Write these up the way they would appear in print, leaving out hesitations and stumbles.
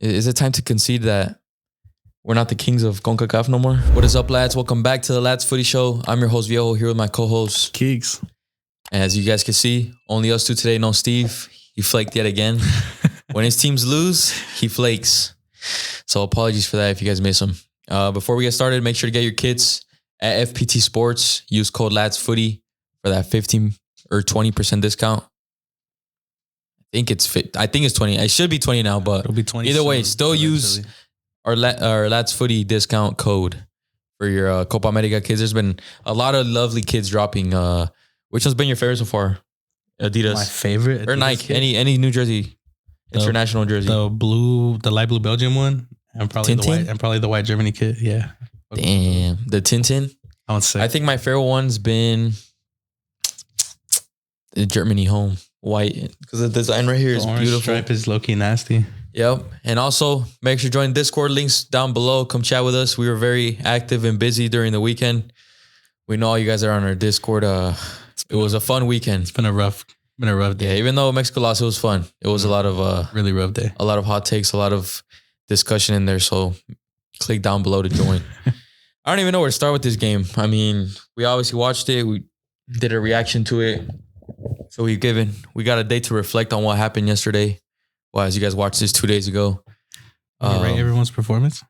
Is it time to concede that we're not the kings of CONCACAF no more? What is up, lads? Welcome back to the Ladsfootyshow. I'm your host, Viejo, here with my co-host, Keeks. And as you guys can see, only us two today. No Steve. He flaked yet again. When his teams lose, he flakes. So apologies for that if you guys miss him. Before we get started, make sure to get your kits at FPT Sports. Use code LadsFooty for that 15 or 20% discount. I think it's 20. It should be 20 now, but it'll be 20 either way, soon, still use our LadsFooty discount code for your Copa America kids. There's been a lot of lovely kids dropping. Which one's been your favorite so far? Adidas. My favorite Adidas or Nike. kit? Any New Jersey international jersey. The light blue Belgium one, and probably Tintin? the white Germany kit. Yeah. Damn, the Tintin. I think my favorite one's been the Germany home white, because the design right here is beautiful. Stripe is low-key nasty. Yep. And also make sure to join Discord, links down below. Come chat with us. We were very active and busy during the weekend. We know all you guys are on our Discord. It was a fun weekend. It's been a rough day. Yeah, even though Mexico lost, it was fun. It was a lot of really rough day. A lot of hot takes, a lot of discussion in there. So click down below to join. I don't even know where to start with this game. I mean, we obviously watched it. We did a reaction to it. So we got a day to reflect on what happened yesterday. Well, as you guys watched this 2 days ago. Rate everyone's performance?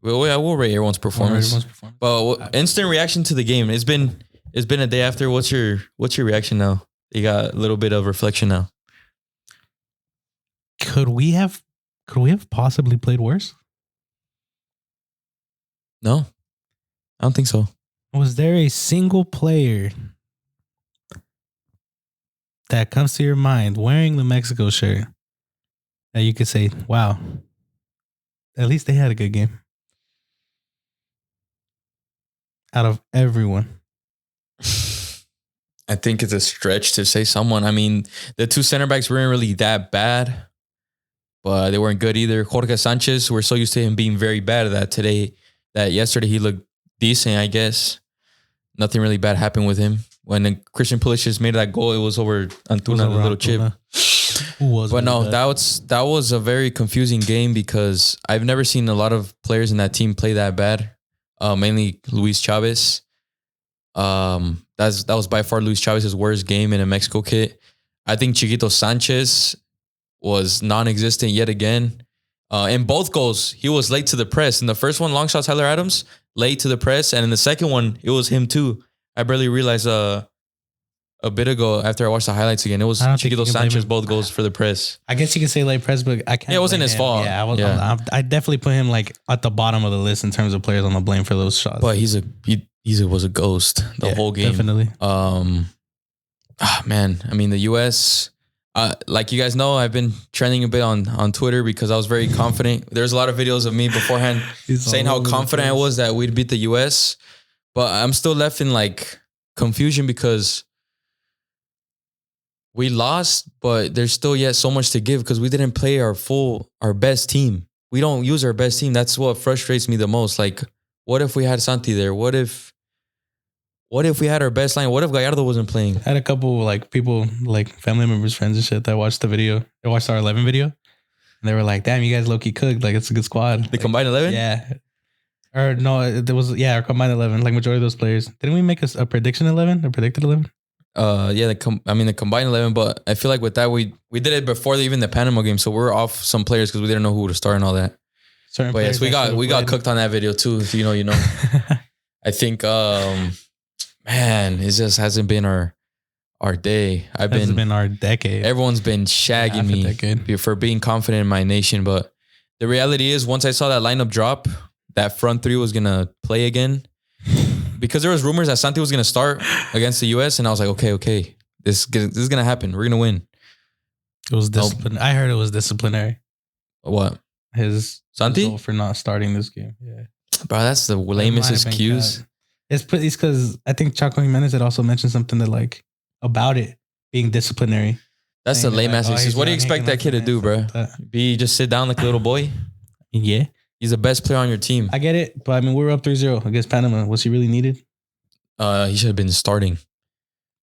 Well, yeah, we'll rate everyone's performance. But instant reaction to the game. It's been a day after. What's your reaction now? You got a little bit of reflection now. Could we have possibly played worse? No, I don't think so. Was there a single player that comes to your mind wearing the Mexico shirt that you could say, wow, at least they had a good game? Out of everyone. I think it's a stretch to say someone. I mean, the two center backs weren't really that bad, but they weren't good either. Jorge Sanchez, we're so used to him being very bad that yesterday he looked decent, I guess. Nothing really bad happened with him. When Christian Pulisic made that goal, it was over Antuna, the little chip. But no, that was a very confusing game because I've never seen a lot of players in that team play that bad. Mainly Luis Chavez. That was by far Luis Chavez's worst game in a Mexico kit. I think Chiquito Sanchez was non-existent yet again. In both goals, he was late to the press. In the first one, long shot Tyler Adams, late to the press. And in the second one, it was him too. I barely realized a bit ago after I watched the highlights again. It was Chiquito Sanchez, both goals for the press. I guess you can say late press, but I can't. Yeah, it wasn't his fault. Yeah, I definitely put him like at the bottom of the list in terms of players on the blame for those shots. But he was a ghost the whole game. Definitely. Man, I mean, the U.S., like you guys know, I've been trending a bit on Twitter because I was very confident. There's a lot of videos of me beforehand saying how confident I was that we'd beat the U.S., but I'm still left in like confusion because we lost, but there's still yet so much to give because we didn't play our best team. We don't use our best team. That's what frustrates me the most. Like, what if we had Santi there? What if we had our best line? What if Gallardo wasn't playing? I had a couple like people, like family members, friends and shit that watched the video. They watched our 11 video. And they were like, damn, you guys low-key cooked. Like, it's a good squad. The combined 11? Yeah. Or no, there was, our combined 11. Like, majority of those players. Didn't we make a prediction 11? A predicted 11? Yeah, the combined 11, but I feel like with that, we did it before even the Panama game. So we're off some players because we didn't know who to start and all that. But yes, we got cooked on that video too. If you know. I think, man, it just hasn't been our day. Hasn't been our decade. Everyone's been shagging me for being confident in my nation. But the reality is, once I saw that lineup drop, that front three was going to play again. Because there was rumors that Santi was going to start against the U.S. And I was like, okay, this is going to happen. We're going to win. It was discipline. I heard it was disciplinary. What? His Santi? result for not starting this game. Yeah. Bro, that's the lamest excuse. It's because I think Chaco Jimenez had also mentioned something that like about it being disciplinary. That's the lame ass excuse. What do you expect that kid to do, bro? Just sit down like a little boy? Yeah. He's the best player on your team. I get it, but I mean, we were up 3-0 against Panama. Was he really needed? He should have been starting.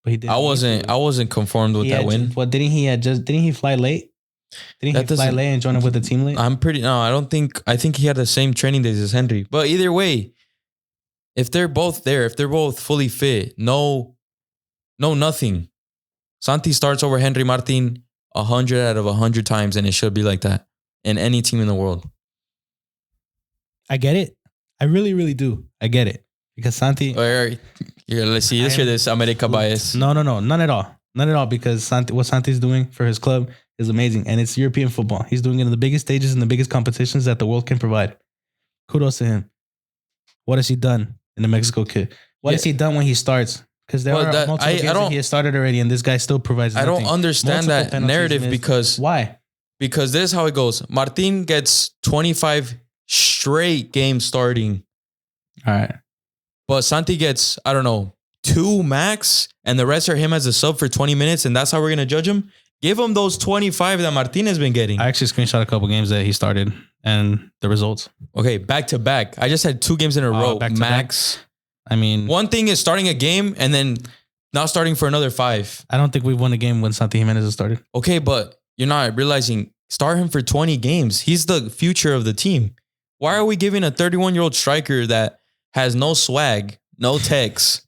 But he didn't. I wasn't conformed with that win. Didn't he fly late? Didn't That he fly doesn't- late and join up with the team late? I think he had the same training days as Henry. But either way, if they're both there, if they're both fully fit, no nothing. Santi starts over Henry Martin 100 out of 100 times, and it should be like that in any team in the world. I get it. I really, really do. I get it. Because Santi... All right. Here, let's see. Let's hear this America bias. No. None at all. None at all. Because what Santi's doing for his club is amazing. And it's European football. He's doing it in the biggest stages and the biggest competitions that the world can provide. Kudos to him. What has he done in the Mexico kit? What has he done when he starts? Because there are multiple games that he has started already, and this guy still provides nothing. I don't understand that narrative because... Why? Because this is how it goes. Martin gets 25 straight games starting. All right. But Santi gets, I don't know, 2 max, and the rest are him as a sub for 20 minutes, and that's how we're going to judge him? Give him those 25 that Martin has been getting. I actually screenshot a couple games that he started and the results. Okay, back to back. I just had 2 games in a row, max. Back. I mean... One thing is starting a game and then not starting for another 5. I don't think we've won a game when Santi Jimenez has started. Okay, but you're not realizing, start him for 20 games. He's the future of the team. Why are we giving a 31-year-old striker that has no swag, no text,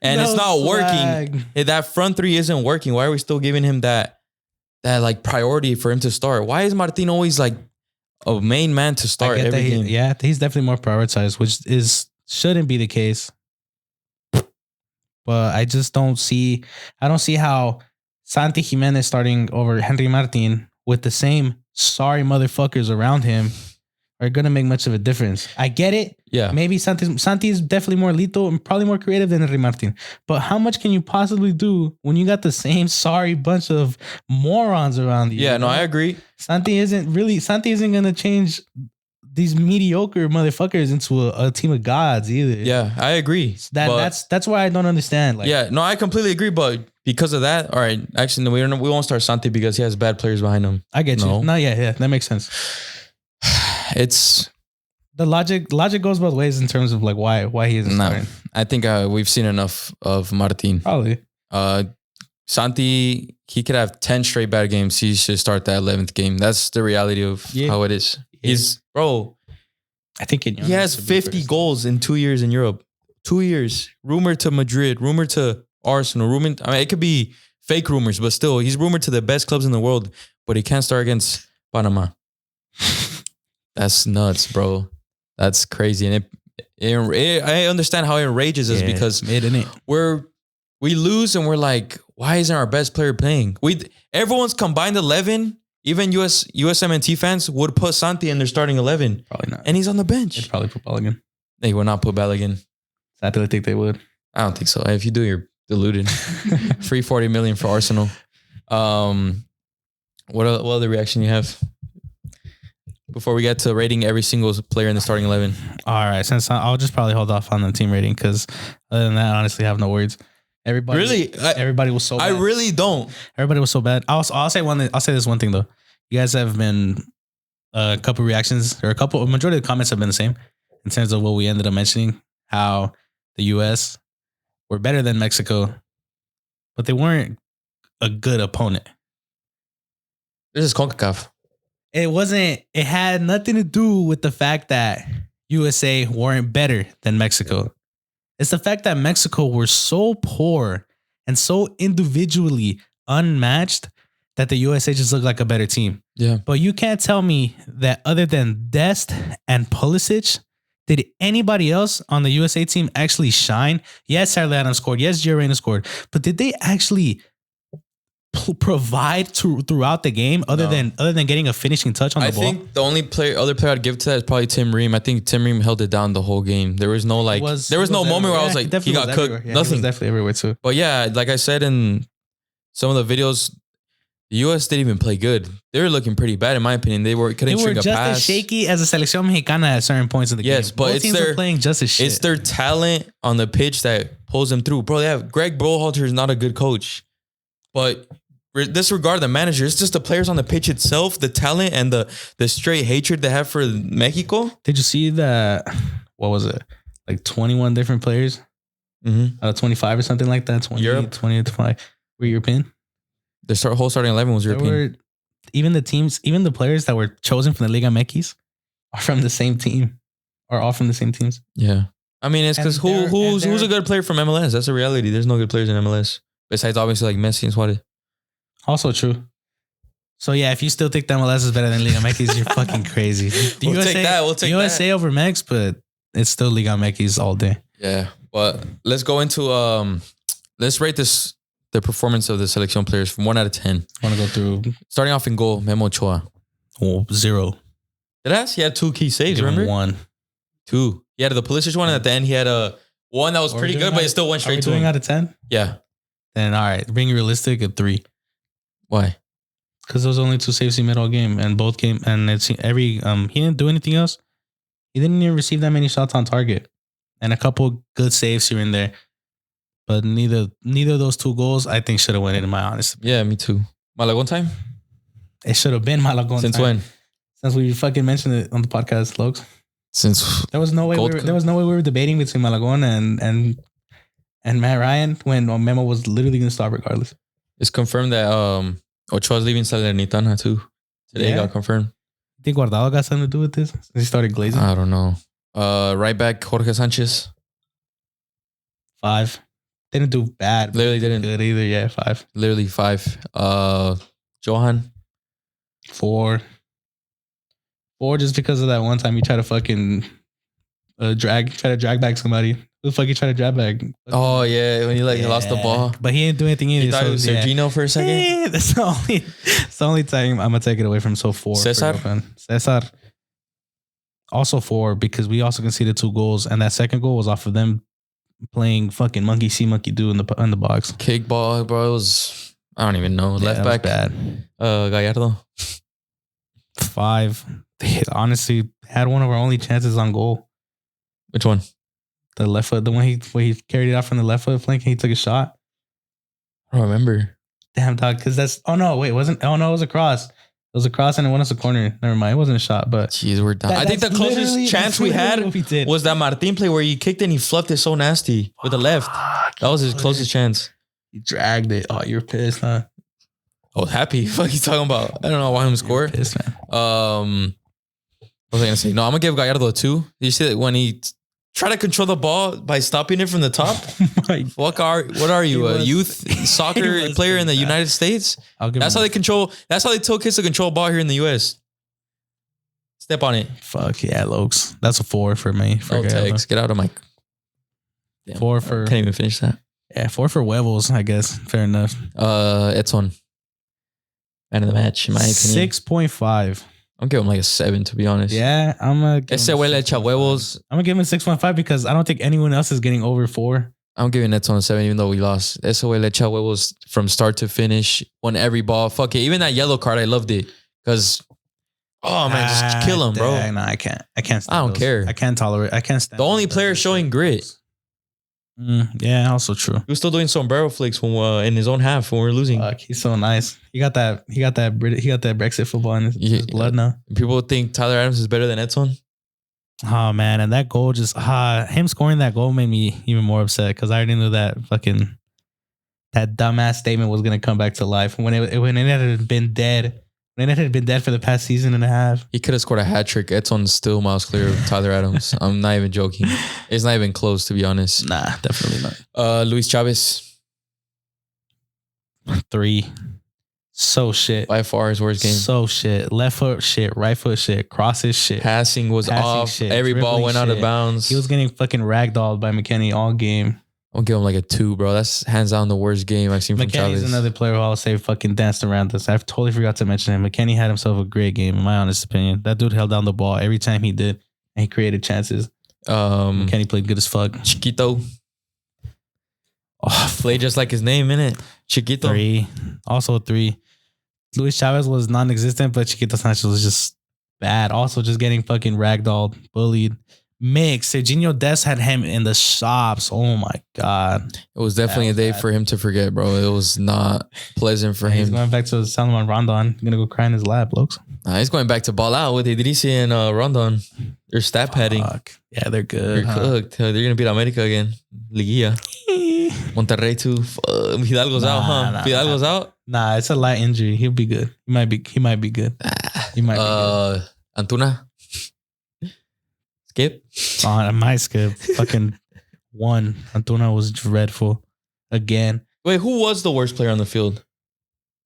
and it's not working? That front 3 isn't working. Why are we still giving him that like priority for him to start? Why is Martin always like a main man to start every game? Yeah, he's definitely more prioritized, which shouldn't be the case. But I just don't see how Santi Jimenez starting over Henry Martin with the same sorry motherfuckers around him are going to make much of a difference. I get it. Yeah. Maybe Santi is definitely more lethal and probably more creative than Henry Martin. But how much can you possibly do when you got the same sorry bunch of morons around you? Yeah, no, I agree. Santi isn't going to change these mediocre motherfuckers into a team of gods either. Yeah, I agree. That's why I don't understand. Like, yeah, no, I completely agree. But because of that, all right, actually, no, we won't start Santi because he has bad players behind him. I get you. No, yeah, that makes sense. It's the logic goes both ways in terms of like why he isn't starting. I think we've seen enough of Martin. Probably. Santi, he could have 10 straight bad games. He should start that 11th game. That's the reality of how it is. Yeah. I think he has 50 goals in 2 years in Europe. 2 years. Rumored to Madrid, rumored to Arsenal, it could be fake rumors, but still, he's rumored to the best clubs in the world, but he can't start against Panama. That's nuts, bro. That's crazy. And I understand how it enrages us because we lose and we're like, why isn't our best player playing? Everyone's combined 11, even USMNT fans would put Santi in their starting 11. Probably not. And he's on the bench. They'd probably put Balogun. They would not put Balogun. I really think they would. I don't think so. If you do, you're deluded. Free 40 million for Arsenal. What other reaction you have before we get to rating every single player in the starting 11? All right, since I'll just probably hold off on the team rating because other than that, I honestly have no words. Everybody was so bad. I really don't. Everybody was so bad. I'll say this one thing though. You guys have been a couple reactions or a majority of the comments have been the same in terms of what we ended up mentioning, how the US were better than Mexico, but they weren't a good opponent. This is CONCACAF. It had nothing to do with the fact that USA weren't better than Mexico. It's the fact that Mexico were so poor and so individually unmatched that the USA just looked like a better team. Yeah. But you can't tell me that other than Dest and Pulisic, did anybody else on the USA team actually shine? Yes, Sarah Adams scored. Yes, Gio Reyna scored. But did they actually provide throughout the game other than getting a finishing touch on the ball? I think the only other player I'd give to that is probably Tim Ream. I think Tim Ream held it down the whole game. There was no moment where I was like, he got cooked. Yeah, nothing. He was definitely everywhere too. But yeah, like I said in some of the videos, the US didn't even play good. They were looking pretty bad in my opinion. They were string a pass. Just as shaky as a Seleccion Mexicana at certain points in the game. Yes, but both teams were playing just as shit. It's their talent on the pitch that pulls them through. Bro, Greg Berhalter is not a good coach. But disregard the manager. It's just the players on the pitch itself, the talent and the straight hatred they have for Mexico. Did you see that? What was it? Like 21 different players out of 25 or something like that. 20, Europe. 20 to 5 were European. The whole starting 11 was European. even the players that were chosen from the Liga MX are from the same team, are all from the same teams. Yeah. I mean, it's because who's a good player from MLS? That's a reality. There's no good players in MLS besides obviously like Messi and Suarez. Also true. So yeah, if you still think that MLS is better than Liga MX, you're fucking crazy. We'll take that. We'll take USA that. over Mex, but it's still Liga MX all day. Yeah, but let's go into let's rate the performance of the Seleccion players from 1 out of 10. I want to go through. Starting off in goal, Memo Ochoa. 0. He had 2 key saves. Remember 1. 2. He had the Pulisic one, and at the end he had a one that was pretty good, but it still went straight to him. Out of 10. Yeah. Then all right, being realistic, a 3. Why? Because there was only 2 saves he made all game, and both game, and it's he didn't do anything else. He didn't even receive that many shots on target, and a couple good saves here and there. But neither of those 2 goals I think should have went in my honest. Yeah, me too. Malagon time? It should have been Malagon. Since time. when? Since we fucking mentioned it on the podcast, Lokes. Since there was no way we were debating between Malagon and Matt Ryan when Memo was literally going to start regardless. It's confirmed that Ochoa's leaving Salernitana too. Today got confirmed. You think Guardado got something to do with this? He started glazing. I don't know. Right back Jorge Sanchez. 5. Didn't do bad. Literally didn't. Good either. Yeah, 5. Literally 5. Johan. 4. 4 just because of that one time you try to fucking drag back somebody. Who the fuck you try to drag back? Oh yeah, when he lost the ball. But he didn't do anything either. You thought it was Sergino for a second? That's the only time I'm gonna take it away from. So 4. Cesar. Also 4 because we also conceded 2 goals, and that second goal was off of them playing fucking monkey see monkey do in the box. Kick ball, bro. It was I don't even know. Left back bad. Gallardo. 5. They honestly had one of our only chances on goal. Which one? The left foot, the one where he carried it out from the left foot flank and he took a shot. I don't remember. Damn, dog. Because that's... Oh, no. Wait, it wasn't... Oh, no. It was a cross. It was a cross and it went us a corner. Never mind. It wasn't a shot, but... Jeez, we're done. I think the closest chance we had was that Martin play where he kicked it and he fluffed it so nasty with the left. That was his closest chance. He dragged it. Oh, you're pissed, huh? I was happy. Fuck you talking about? I don't know why him score. Pissed, man. What was I gonna say? No, I'm gonna give Gallardo a 2. Did you see that when he tried to control the ball by stopping it from the top? What are you? A youth soccer player in the United States? That's how they control. That's how they tell kids to control ball here in the US. Step on it. Fuck yeah, Lokes. That's a 4 for me. For text. Get out of my. Damn, 4 for. Can't even finish that. Yeah, 4 for Huevos, I guess. Fair enough. Edson. Man of the match, in my opinion. 6.5. I'm giving him like a 7, to be honest. Yeah, I'm gonna give Ese huele echa huevos. I'm gonna give him a 6.5 because I don't think anyone else is getting over 4. I'm giving Edson a 7, even though we lost. Ese huele echa huevos from start to finish. Won every ball. Fuck it. Even that yellow card, I loved it. Because, oh man, just kill him, bro. No, I can't. I can't stand I don't care. I can't tolerate. I can't stand the only player showing grit. Yeah, also true. He was still doing sombrero flicks when in his own half when we were losing. Fuck, he's so nice. He got that Brexit football in his blood now. People think Tyler Adams is better than Edson. Oh man, and that goal just him scoring that goal made me even more upset because I already knew that dumbass statement was gonna come back to life when it had been dead. When it had been dead for the past season and a half. He could have scored a hat trick. Edson's still miles clear of Tyler Adams. I'm not even joking. It's not even close, to be honest. Nah, definitely not. Luis Chavez. 3. So shit. By far his worst game. So shit. Left foot shit. Right foot shit. Crosses shit. Passing was off. Shit. Every ball went out of bounds. He was getting fucking ragdolled by McKennie all game. I'll give him like a 2, bro. That's hands down the worst game I've seen from Chavez. McKennie's another player who I'll say fucking danced around us. I totally forgot to mention him. McKennie had himself a great game, in my honest opinion. That dude held down the ball every time he did, and he created chances. McKennie played good as fuck. Chiquito. Oh, played just like his name, innit? Chiquito. 3. Also 3. Luis Chavez was non-existent, but Chiquito Sanchez was just bad. Also just getting fucking ragdolled, bullied. Mix. Serginho Dest had him in the shops. Oh my God. It was definitely a day for him to forget, bro. It was not pleasant for him. He's going back to Salomon Rondon. Gonna go cry in his lap, looks. He's going back to ball out with Idrisi and Rondon. They're stat padding. Yeah, they're good. They're cooked. They're gonna beat America again. Liguilla. Monterrey too. Hidalgo's out, huh? Hidalgo's out. Nah, it's a light injury. He'll be good. He might be good. He might be good. Antuna. Skip. I might skip. Fucking one. Antuna was dreadful. Again. Wait, who was the worst player on the field?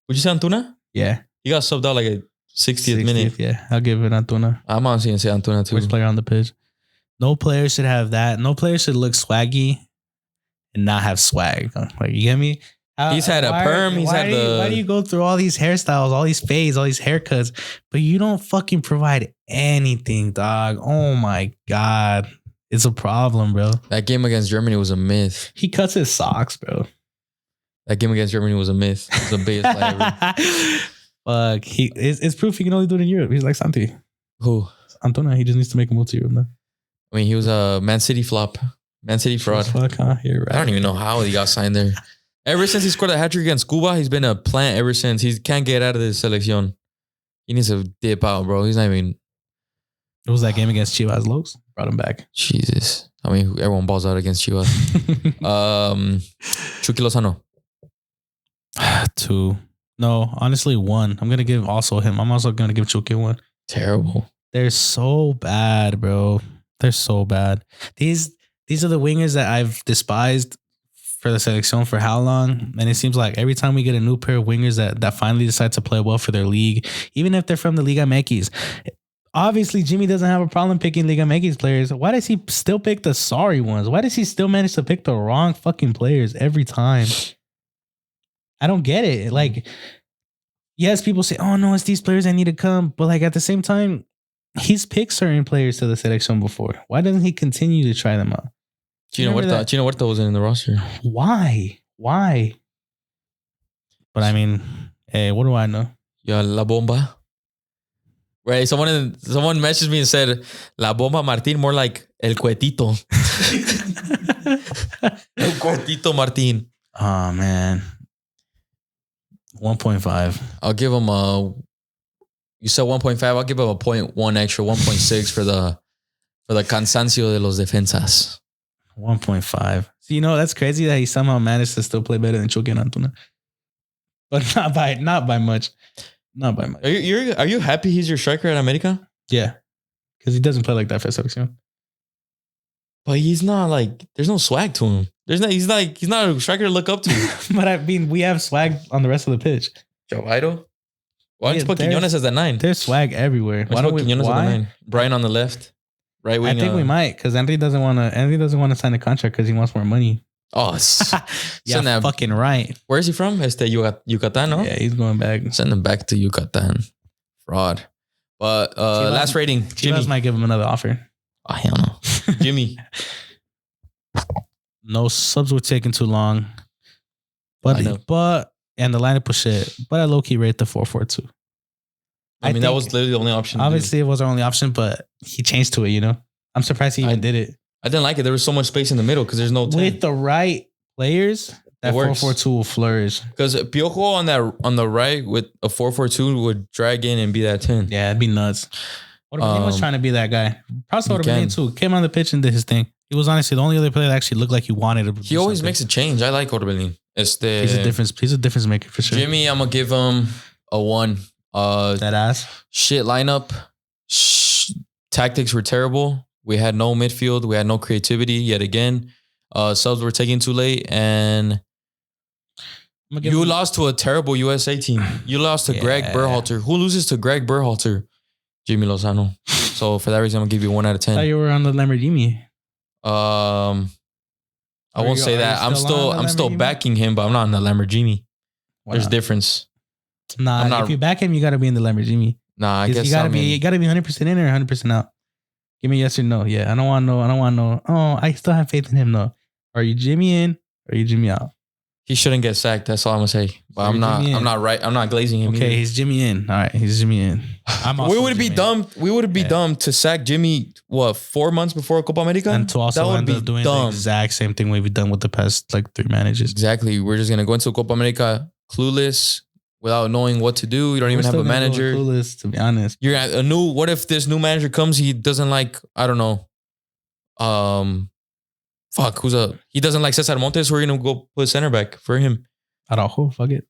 Would you say Antuna? Yeah. He got subbed out like a 60th minute. Yeah, I'll give it Antuna. I'm honestly gonna say Antuna too. Worst player on the pitch. No player should have that. No player should look swaggy and not have swag. Like, you get me? He's had a perm. Why do you go through all these hairstyles, all these fades, all these haircuts, but you don't fucking provide anything, dog? Oh my God. It's a problem, bro. That game against Germany was a myth. He cuts his socks, bro. That game against Germany was a myth. It was the biggest play ever. Fuck. It's proof he can only do it in Europe. He's like Santi. Who? Antuna. He just needs to make a move to Europe now. I mean, he was a Man City flop. Man City fraud. Fuck, huh? You're right. I don't even know how he got signed there. Ever since he scored that hat trick against Cuba, he's been a plant ever since. He can't get out of the Seleccion. He needs to dip out, bro. He's not even... It was that game against Chivas Lopes. Brought him back. Jesus. I mean, everyone balls out against Chivas. Chucky Lozano. 2. No, honestly, 1. I'm going to give also him. I'm also going to give Chucky 1. Terrible. They're so bad, bro. They're so bad. These are the wingers that I've despised for the Seleccion for how long? And it seems like every time we get a new pair of wingers that finally decide to play well for their league, even if they're from the Liga MX, obviously Jimmy doesn't have a problem picking Liga MX players. Why does he still pick the sorry ones? Why does he still manage to pick the wrong fucking players every time? I don't get it. Like, yes, people say, oh no, it's these players that need to come. But like at the same time, he's picked certain players to the Seleccion before. Why doesn't he continue to try them out? Chino Huerta wasn't in the roster. Why? But I mean, hey, what do I know? Yeah, La Bomba. Right, someone messaged me and said, La Bomba Martin, more like El Cuetito. El Cuetito Martin. Oh, man. 1.5. I'll give him you said 1.5. I'll give him a 0.1 extra, 1.6 for the cansancio de los defensas. 1.5. So, you know, that's crazy that he somehow managed to still play better than Chucky and Antuna. But not by much. Not by much. Are you happy he's your striker at America? Yeah. Because he doesn't play like that for Seleccion. But he's not like, there's no swag to him. He's not a striker to look up to. But I mean, we have swag on the rest of the pitch. Joe Vito? Why don't you put Quinones as the 9? There's swag everywhere. Why don't we put Quinones as the 9? Brian on the left. Right wing. I think we might, because Henry doesn't want to sign a contract because he wants more money. Oh, yeah, fucking right. Where is he from? Yucatan, no? Yeah, he's going back. Send him back to Yucatan. Fraud. But last rating, Jimmy. Chivas might give him another offer. Oh, hell no. Jimmy. No subs were taking too long. But and the lineup was shit. But I low-key rate the 4-4-2. I mean, that was literally the only option. Obviously, it was our only option, but he changed to it, you know? I'm surprised he even did it. I didn't like it. There was so much space in the middle because there's no 10. With the right players, that 4-4-2 will flourish. Because Piojo on the right with a 4-4-2 would drag in and be that 10. Yeah, it'd be nuts. He was trying to be that guy. Props to Orbelin too. Came on the pitch and did his thing. He was honestly the only other player that actually looked like he wanted to. He always makes a change. I like Orbelin. He's a difference maker for sure. Jimmy, I'm gonna give him a 1. That ass. Shit lineup. Tactics were terrible. We had no midfield. We had no creativity yet again. Subs were taken too late, and you lost to a terrible USA team. You lost to Greg Berhalter. Who loses to Greg Berhalter? Jimmy Lozano. So for that reason, I'm gonna give you 1 out of 10. I thought you were on the Lamborghini. I won't say that. I'm still backing him, but I'm not on the Lamborghini. There's a difference. Nah, if you back him, you gotta be in the Lamborghini. Nah, I guess you gotta be 100% in or 100% out. Give me yes or no. Yeah, I don't want no. Oh, I still have faith in him though. Are you Jimmy in or are you Jimmy out? He shouldn't get sacked. That's all I'm gonna say. But I'm not glazing him. Okay, either. He's Jimmy in. All right, he's Jimmy in. We would be dumb. We would be dumb to sack Jimmy. 4 months before Copa America, and to also end up doing the exact same thing we've done with the past 3 managers. Exactly. We're just gonna go into Copa America clueless, without knowing what to do. You don't even have a manager. Clueless, to be honest. You're at a new. What if this new manager comes? He doesn't like. I don't know. He doesn't like Cesar Montes. We're gonna go put center back for him. Araujo, fuck it.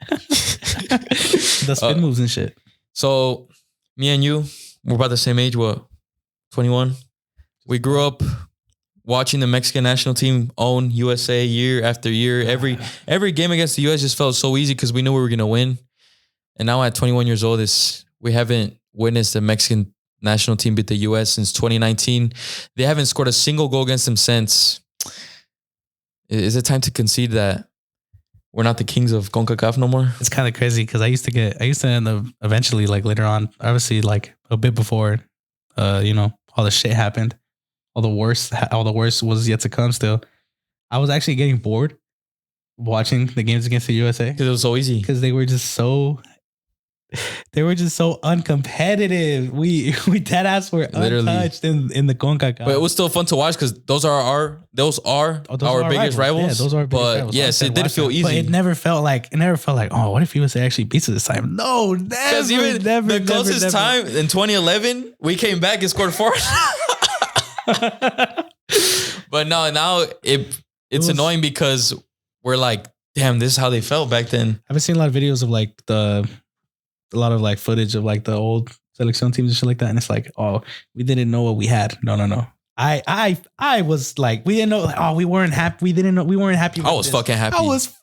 The spin moves and shit. So me and you, we're about the same age. What, 21? We grew up watching the Mexican national team own USA year after year. Every game against the US just felt so easy because we knew we were gonna win. And now at 21 years old, we haven't witnessed the Mexican national team beat the US since 2019. They haven't scored a single goal against them since. Is it time to concede that we're not the kings of CONCACAF no more? It's kind of crazy because I used to end up eventually, like later on, obviously like a bit before, all the shit happened. All the worst was yet to come still. I was actually getting bored watching the games against the USA. Because it was so easy. Because they were just so uncompetitive. We dead ass were untouched in the CONCACAF. But it was still fun to watch because those are our biggest rivals. Yeah, those are our biggest rivals. Yes, it did feel easy. But it never felt like, oh, what if USA actually beats it this time? No, never. Because even the closest time in 2011, we came back and scored 4. But now it's annoying because we're like, damn, this is how they felt back then. I've been seeing a lot of videos of like a lot of like footage of like the old Seleccion teams and shit like that, and it's like, oh, we didn't know what we had. No. I was like, we didn't know. Like, oh, we weren't happy. We didn't know. We weren't happy. I was fucking happy. I was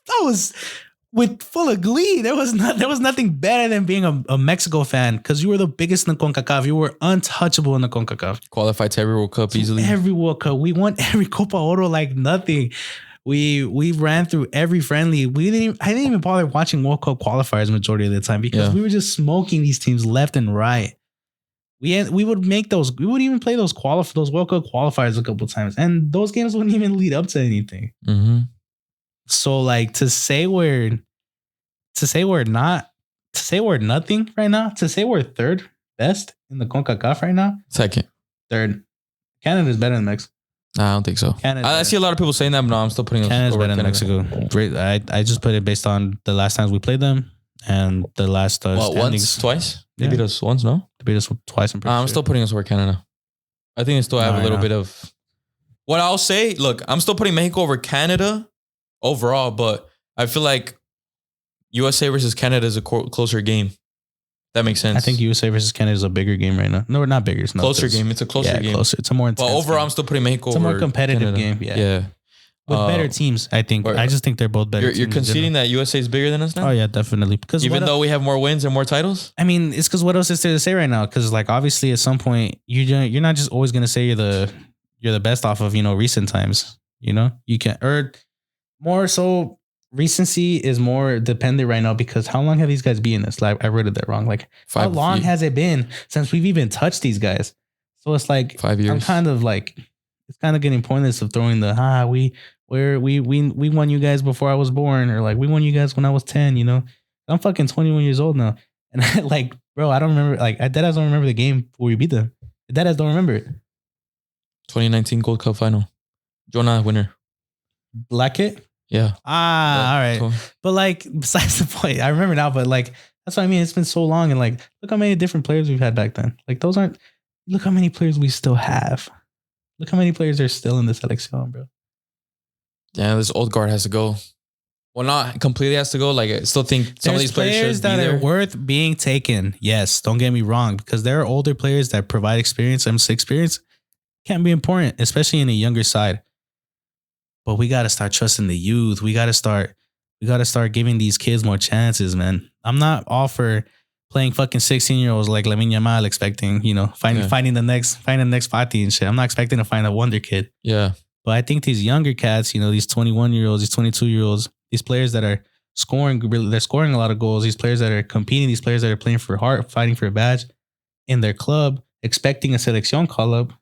with full of glee. There was nothing better than being a Mexico fan because you were the biggest in the CONCACAF. You were untouchable in the CONCACAF. Qualified to every World Cup easily. Every World Cup. We won every Copa Oro like nothing. We ran through every friendly. I didn't even bother watching World Cup qualifiers majority of the time because we were just smoking these teams left and right. We would make those. We would even play those World Cup qualifiers a couple of times, and those games wouldn't even lead up to anything. Mm-hmm. So like to say we're nothing right now, to say we're third best in the CONCACAF right now, second, third. Canada's better than Mexico. I don't think so. I see a lot of people saying that, but no, I'm still putting us Canada's better than Mexico. Great. I just put it based on the last times we played them and the last once, twice. They beat us once, no? They beat us twice. I'm still putting us over Canada. I think I still have a little bit of. What I'll say, look, I'm still putting Mexico over Canada overall, but I feel like USA versus Canada is a closer game. That makes sense. I think USA versus Canada is a bigger game right now. No, not bigger. It's closer game. It's a closer game. Closer. It's a more intense. But overall, I'm still putting Mexico over. It's a more competitive Canada. game. Yeah. With better teams, I think. I just think they're both better. You're conceding that USA is bigger than us now? Oh yeah, definitely. Because even though we have more wins and more titles, I mean, it's because what else is there to say right now? Because like obviously, at some point, you're not just always gonna say you're the best off of recent times. You can or more so. Recency is more dependent right now because how long have these guys been in this? Like I wrote it that wrong. Like how long has it been since we've even touched these guys? So it's like 5 years. I'm kind of like it's kind of getting pointless of throwing the we won you guys before I was born or like we won you guys when I was 10. I'm fucking 21 years old now, and I like bro, I don't remember. Like I deadass don't remember the game where we beat them. I deadass don't remember it. 2019 Gold Cup final, Jonah winner. Blackett. Yeah. All right. Cool. But like, besides the point, I remember now, but like, that's what I mean. It's been so long. And like, look how many different players we've had back then. Like look how many players we still have. Look how many players are still in the Seleccion, bro. Yeah, this old guard has to go. Well, not completely has to go. Like, I still think some of these players that are worth being taken. Yes. Don't get me wrong, because there are older players that provide experience. MC experience can be important, especially in a younger side. But we got to start trusting the youth. We got to start giving these kids more chances, man. I'm not all for playing fucking 16-year-olds like Lamine Yamal, expecting, finding the next Fati and shit. I'm not expecting to find a wonder kid. Yeah. But I think these younger cats, these 21-year-olds, these 22-year-olds, these players that are scoring, they're scoring a lot of goals. These players that are competing, these players that are playing for heart, fighting for a badge in their club, expecting a Seleccion call-up,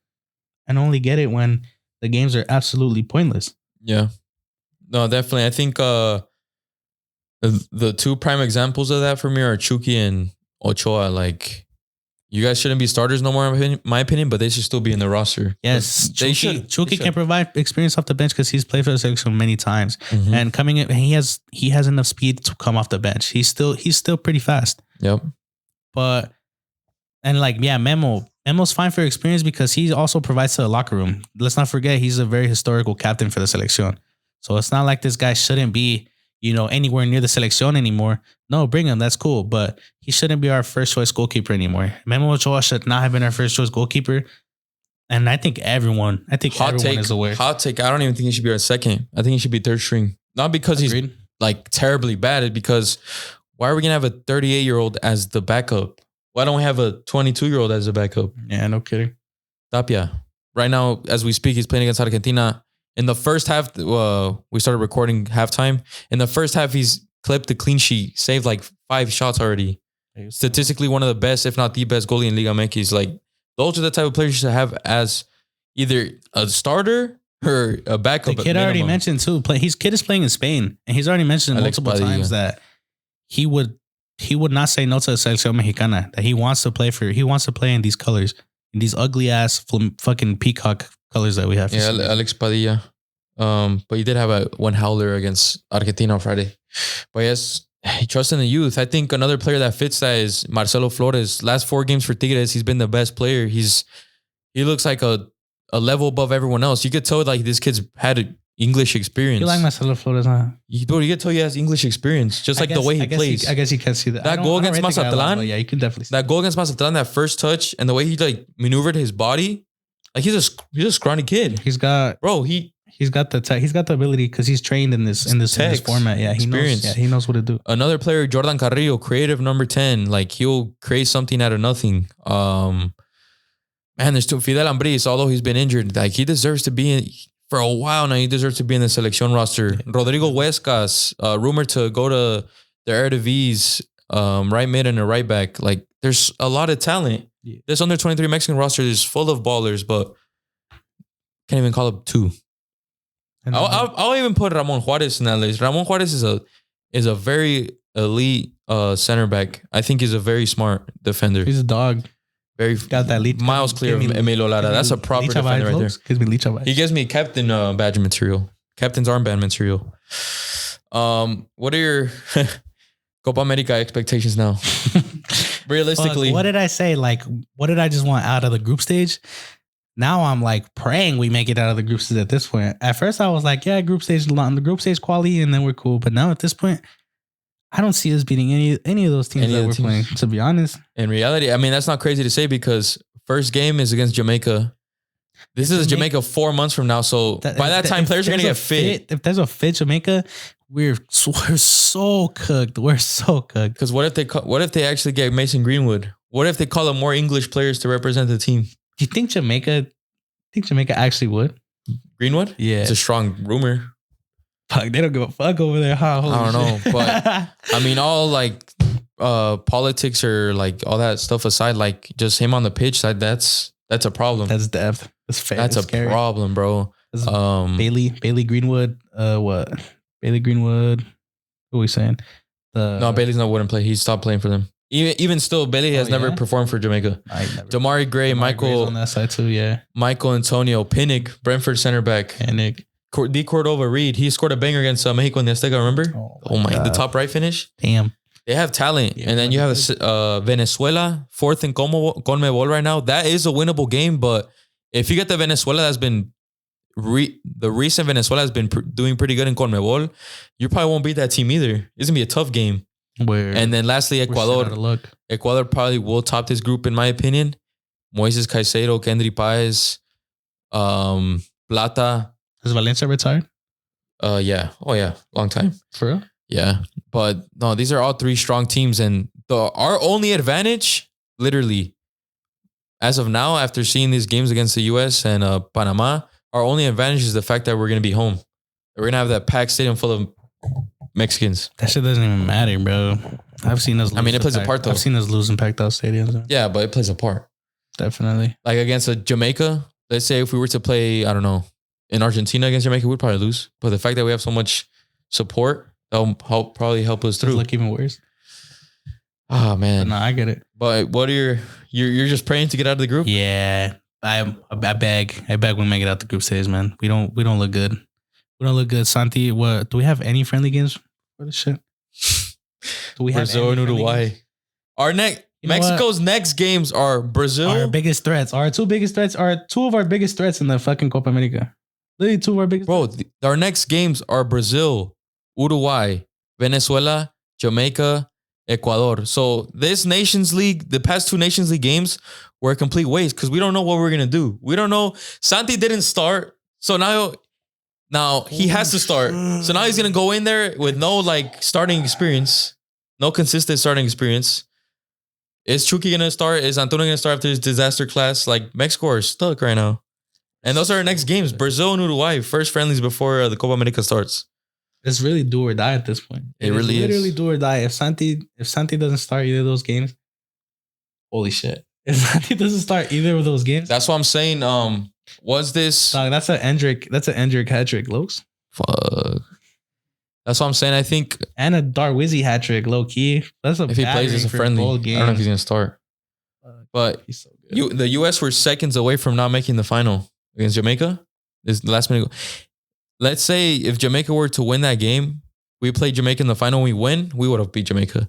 and only get it when the games are absolutely pointless. Yeah. No, definitely. I think the two prime examples of that for me are Chucky and Ochoa. Like, you guys shouldn't be starters no more, in my opinion, but they should still be in the roster. Yes, Chucky can provide experience off the bench because he's played for the section many times, and coming in, he has enough speed to come off the bench. He's still pretty fast. Yep. But Memo's fine for experience because he also provides to the locker room. Let's not forget he's a very historical captain for the Seleccion. So it's not like this guy shouldn't be, anywhere near the Seleccion anymore. No, bring him. That's cool. But he shouldn't be our first choice goalkeeper anymore. Memo Ochoa should not have been our first choice goalkeeper. And I think everyone is aware. Hot take. I don't even think he should be our second. I think he should be third string. Not because he's like terribly bad. It's because why are we going to have a 38-year-old as the backup? Why don't we have a 22-year-old as a backup? Yeah, no kidding. Tapia. Right now, as we speak, he's playing against Argentina. In the first half, we started recording halftime. In the first half, he's clipped the clean sheet, saved like 5 shots already. Statistically, one of the best, if not the best goalie in Liga MX. Like, those are the type of players you should have as either a starter or a backup. The kid already mentioned too. His kid is playing in Spain, and he's already mentioned multiple times that he would not say no to the Seleccion Mexicana. That he wants to play in these colors, in these ugly ass fucking peacock colors that we have. Yeah, Alex Padilla. But he did have one howler against Argentina on Friday. But yes, he trusts in the youth. I think another player that fits that is Marcelo Flores. Last 4 games for Tigres, he's been the best player. He looks like a level above everyone else. You could tell like this kid's had English experience. You like Marcelo Flores, huh? You could tell he has English experience, just like the way he plays. I guess you can see that. That goal against Mazatlan. Yeah, you can definitely see that goal against Mazatlan, that first touch, and the way he like maneuvered his body. Like he's a scrawny kid. He's got the ability because he's trained in this format. Yeah, he knows what to do. Another player, Jordan Carrillo, creative number 10. Like he'll create something out of nothing. Man, there's Fidel Ambris, although he's been injured, like he deserves to be in for a while now. He deserves to be in the Seleccion roster. Rodrigo Huescas, rumored to go to the Eredivisie, right mid and a right back. Like there's a lot of talent. Yeah. This under 23 Mexican roster is full of ballers, but can't even call up 2. I'll even put Ramon Juarez in that list. Ramon Juarez is a very elite center back. I think he's a very smart defender. He's a dog. Got that miles clear of Emilio Lara. That's a proper defender right there. He gives me captain badge material, captain's armband material. What are your Copa America expectations now? Realistically, what did I say? Like, what did I just want out of the group stage? Now I'm like praying we make it out of the group stage at this point. At first I was like, yeah, the group stage quality, and then we're cool. But now at this point, I don't see us beating any of those teams that we're playing, to be honest. In reality, I mean, that's not crazy to say because first game is against Jamaica. This is Jamaica 4 months from now. So by that time, players are going to get fit. If there's a fit Jamaica, we're so cooked. We're so cooked. Because what if they actually get Mason Greenwood? What if they call up more English players to represent the team? Do you think Jamaica actually would? Greenwood? Yeah. It's a strong rumor. Fuck, they don't give a fuck over there, huh? I don't know. But I mean, all like politics or like all that stuff aside, like just him on the pitch, that's a problem. That's depth. That's fair. That's a scary problem, bro. Bailey Greenwood. What? Bailey Greenwood. What are we saying? No, Bailey's not wouldn't play. He stopped playing for them. Even still, Bailey has never performed for Jamaica. Damari Gray, Michael on that side too. Yeah, Michael Antonio Pinnick, Brentford center back. Pinnick. D. Cordova Reed. He scored a banger against Mexico in the Azteca. Remember? Oh my! The top right finish. Damn. They have talent, and then you have Venezuela 4th in CONMEBOL right now. That is a winnable game, but if you get the Venezuela that's been the recent Venezuela has been doing pretty good in CONMEBOL, you probably won't beat that team either. It's gonna be a tough game. And then lastly, Ecuador. Ecuador probably will top this group in my opinion. Moises Caicedo, Kendry Páez, Plata. Is Valencia retired? Yeah. Oh yeah, long time. For real? Yeah, but no, these are all 3 strong teams, and our only advantage, literally, as of now, after seeing these games against the U.S. and Panama, our only advantage is the fact that we're gonna be home. We're gonna have that packed stadium full of Mexicans. That shit doesn't even matter, bro. I've seen us. I mean, it plays a part though. I've seen us lose in packed out stadiums. Yeah, but it plays a part. Definitely. Like against a Jamaica, let's say if we were to play, I don't know, in Argentina against Jamaica, we'd probably lose. But the fact that we have so much support, that'll probably help us through. It'll look even worse. Oh man. No, I get it. But what are you're just praying to get out of the group? Yeah. I beg we make it out the group stage, man. We don't look good. We don't look good. Santi, what do we have any friendly games for this shit? Do we have Brazil and Uruguay? Mexico's next games are Brazil. Our biggest threats. Our 2 biggest threats are 2 of our biggest threats in the fucking Copa America. Literally 2 of our biggest threats. Our next games are Brazil, Uruguay, Venezuela, Jamaica, Ecuador. So this Nations League, the past 2 Nations League games were a complete waste because we don't know what we're gonna do. We don't know. Santi didn't start, so now he has to start. So now he's gonna go in there with no like starting experience, no consistent starting experience. Is Chucky gonna start? Is Antonio gonna start after his disaster class? Like Mexico are stuck right now, and those are our next games: Brazil and Uruguay, first friendlies before the Copa America starts. It's really do or die at this point. It really literally is. do or die. If Santi doesn't start either of those games, holy shit. If Santi doesn't start either of those games, That's what I'm saying. Was this? dog, that's an Endrick hat trick, Lokes. Fuck. That's what I'm saying. I think And a Darwizzi hat trick, low key. That's a if he plays as a friendly, I don't know if he's gonna start. But he's so good. the U.S. were seconds away from not making the final against Jamaica. This is the last minute. Let's say if Jamaica were to win that game, we played Jamaica in the final, we win, we would have beat Jamaica.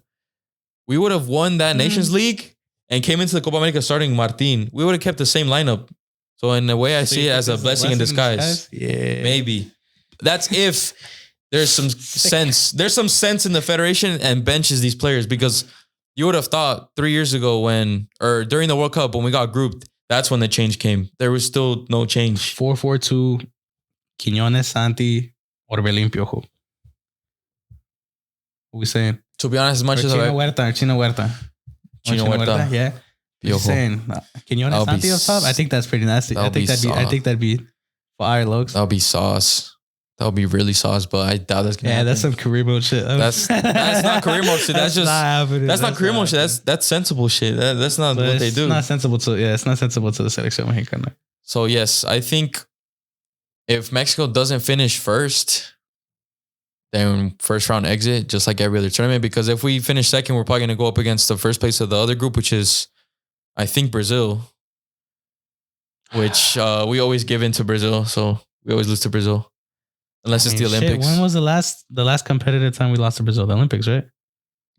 We would have won that Nations League and came into the Copa America starting Martin. We would have kept the same lineup. So in a way, I see it as a blessing in disguise. Yeah. Maybe. That's if there's some sense. There's some sense in the federation and benches these players because you would have thought 3 years ago during the World Cup when we got grouped, that's when the change came. There was still no change. 4-4-2, Quiñones, Santi, Orbelín, Piojo. What we saying? To be honest, as much as Chino Huerta. Chino Huerta. Yeah. Piojo. Saying Quiñones, Santi up top. I think that's pretty nasty. I think that'd be fire, looks. That would be sauce. That would be really sauce, but I doubt that's gonna happen. That's some career mode shit. That's not career mode shit. That's just that's not career mode shit. That's sensible shit. That's not what they do. It's not sensible to the Seleccion Mexicana. So yes, I think if Mexico doesn't finish first, then first round exit, just like every other tournament. Because if we finish second, we're probably gonna go up against the first place of the other group, which is, I think, Brazil. Which we always give in to Brazil, so we always lose to Brazil. Unless it's the Olympics. When was the last competitive time we lost to Brazil? The Olympics, right?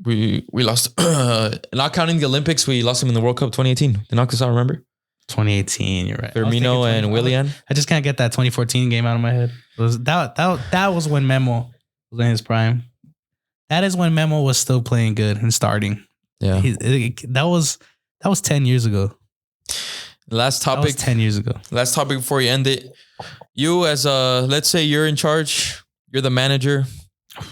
We lost, not counting the Olympics, we lost them in the World Cup 2018. They knocked us out, remember? 2018, you're right. Firmino and Willian. I just can't get that 2014 game out of my head. That was when Memo was in his prime. That is when Memo was still playing good and starting. Yeah. That was 10 years ago. Last topic. That was 10 years ago. Last topic before you end it. You as let's say you're in charge, you're the manager,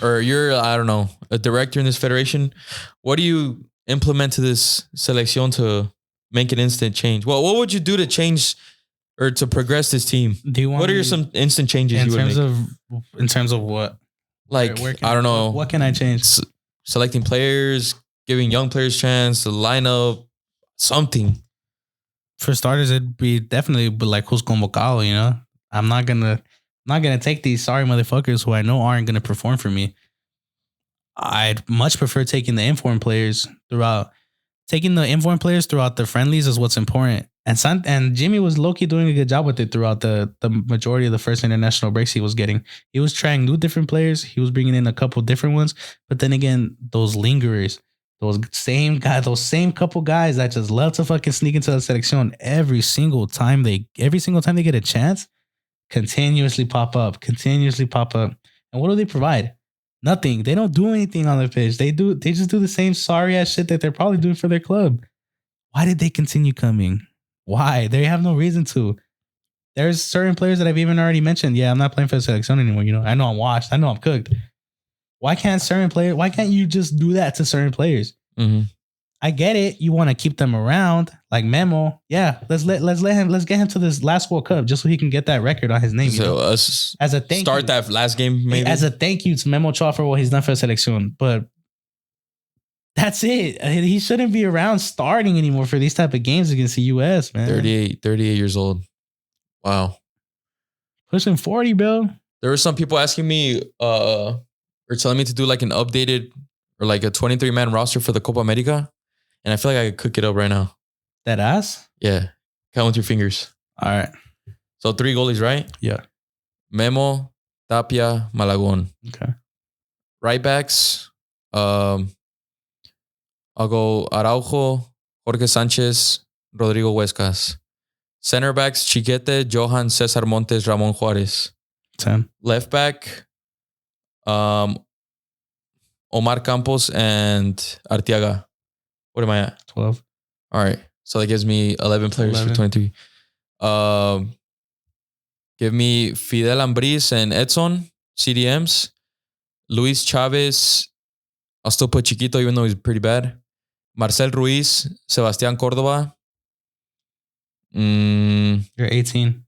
or you're, I don't know, a director in this federation. What do you implement to this selection to make an instant change? Well, what would you do to change or to progress this team? What are some instant changes you would make? In terms of what? Like, I don't know. What can I change? Selecting players, giving young players chance, the lineup, something. For starters, it'd be definitely like who's convocado, you know? I'm not gonna take these sorry motherfuckers who I know aren't gonna perform for me. I'd much prefer taking the informed players throughout. Taking the informed players throughout the friendlies is what's important. And Jimmy was low-key doing a good job with it throughout the majority of the first international breaks he was getting. He was trying new different players. He was bringing in a couple different ones. But then again, those lingerers, those same couple guys that just love to fucking sneak into the selection every single time they get a chance, continuously pop up. And what do they provide? Nothing. They don't do anything on the pitch. They just do the same sorry ass shit that they're probably doing for their club. Why did they continue coming? Why? They have no reason to. There's certain players that I've even already mentioned. Yeah, I'm not playing for the selection anymore. You know, I know I'm washed. I know I'm cooked. Why can't you just do that to certain players? Mm-hmm. I get it. You want to keep them around, like Memo. Yeah, let's get him to this last World Cup just so he can get that record on his name. So as a thank start you. that last game maybe As a thank you to Memo Chua for what he's done for the selection. But that's it. He shouldn't be around starting anymore for these type of games against the US, man. 38 years old. Wow. Pushing 40, bro. There were some people asking me or telling me to do like an updated or like a 23-man roster for the Copa America. And I feel like I could cook it up right now. That ass? Yeah. Count with your fingers. All right. So 3 goalies, right? Yeah. Memo, Tapia, Malagon. Okay. Right backs. I'll go Araujo, Jorge Sanchez, Rodrigo Huescas. Center backs, Chiquete, Johan, Cesar Montes, Ramon Juarez. 10. Left back, Omar Campos, and Arteaga. What am I at? 12. All right. So that gives me 11 players 11. for 23. Give me Fidel Ambriz and Edson, CDMs. Luis Chavez, I'll still put Chiquito even though he's pretty bad. Marcel Ruiz, Sebastián Córdoba. You're 18.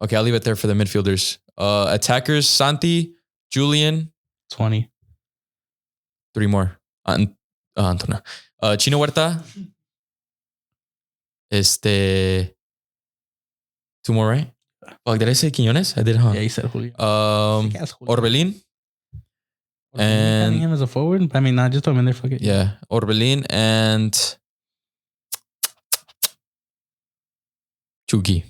Okay, I'll leave it there for the midfielders. Attackers, Santi, Julian. 20. 3 more. Antona. Chino Huerta. 2 more, right? Fuck, did I say Quiñones? I did, huh? Yeah, you said Julio. Orbelin. And having him as a forward? I mean, just throw him in there. Fuck it. Yeah, Orbelin and Chucky.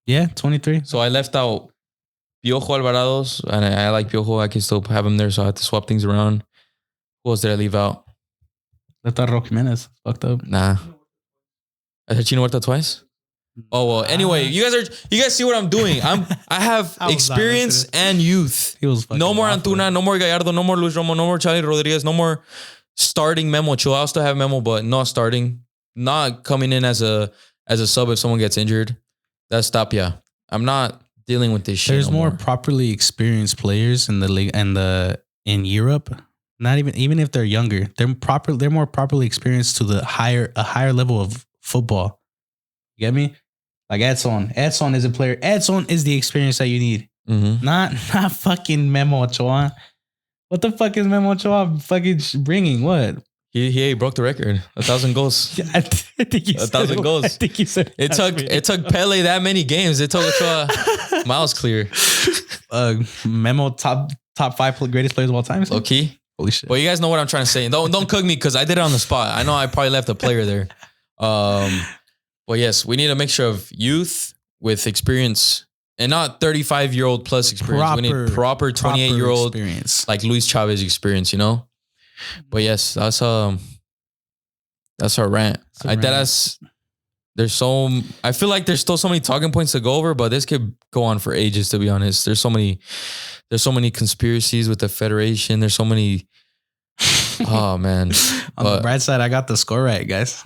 Yeah, 23. So I left out Piojo Alvarado's, and I like Piojo. I can still have him there, so I had to swap things around. Who else did I leave out? Left out Roque Jimenez. Fucked up. Nah. I said Chino Huerta twice. Oh well. Anyway, you guys see what I'm doing. I have experience and youth. He was no more awful. Antuna, no more Gallardo, no more Luis Romo, no more Charlie Rodriguez, no more starting Memo Ochoa. I'll still have Memo, but not starting. Not coming in as a sub if someone gets injured. That's Tapia. I'm not dealing with this shit. There's more properly experienced players in the league and in Europe. Not even if they're younger, they're more properly experienced to a higher level of football. You get me? Like Edson. Edson is a player. Edson is the experience that you need. Mm-hmm. Not fucking Memo Ochoa. What the fuck is Memo Ochoa fucking bringing? What? He broke the record. 1,000 goals. I think you 1,000 goals. I think you said it took Pele that many games. It took Ochoa miles clear. Memo top 5 greatest players of all time. Low key. Holy shit. Well, you guys know what I'm trying to say. Don't cook me because I did it on the spot. I know I probably left a player there. But yes, we need a mixture of youth with experience and not 35-year-old plus experience. We need proper 28-year-old experience, like Luis Chavez experience, you know? But yes, that's our rant. I feel like there's still so many talking points to go over, but this could go on for ages, to be honest. There's so many conspiracies with the Federation. There's so many. Oh man. On the bright side, I got the score right, guys.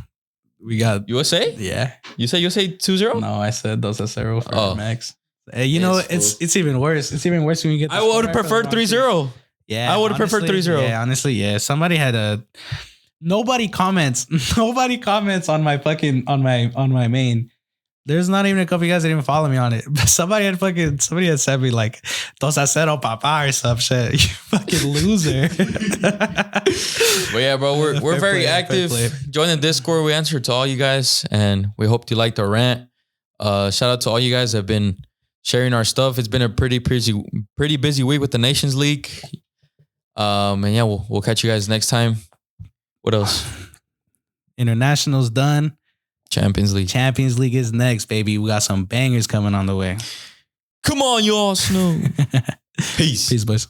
We got USA? Yeah. You said USA 2-0? No, I said 2-0 for Max. It's it's even worse. It's even worse when you get I would have preferred 3-0. Yeah. I would have preferred 3-0. Yeah, honestly, yeah. Somebody had nobody comments. Nobody comments on my fucking on my main. There's not even a couple of you guys that even follow me on it. But somebody had said me like 2-0 papa or some shit. You fucking loser. But yeah, bro, we're very active. Join the Discord. We answer to all you guys, and we hope you liked our rant. Shout out to all you guys that have been sharing our stuff. It's been a pretty busy week with the Nations League. And yeah, we'll catch you guys next time. What else? International's done. Champions League is next, baby. We got some bangers coming on the way. Come on, y'all. Snow. Peace. Peace, boys.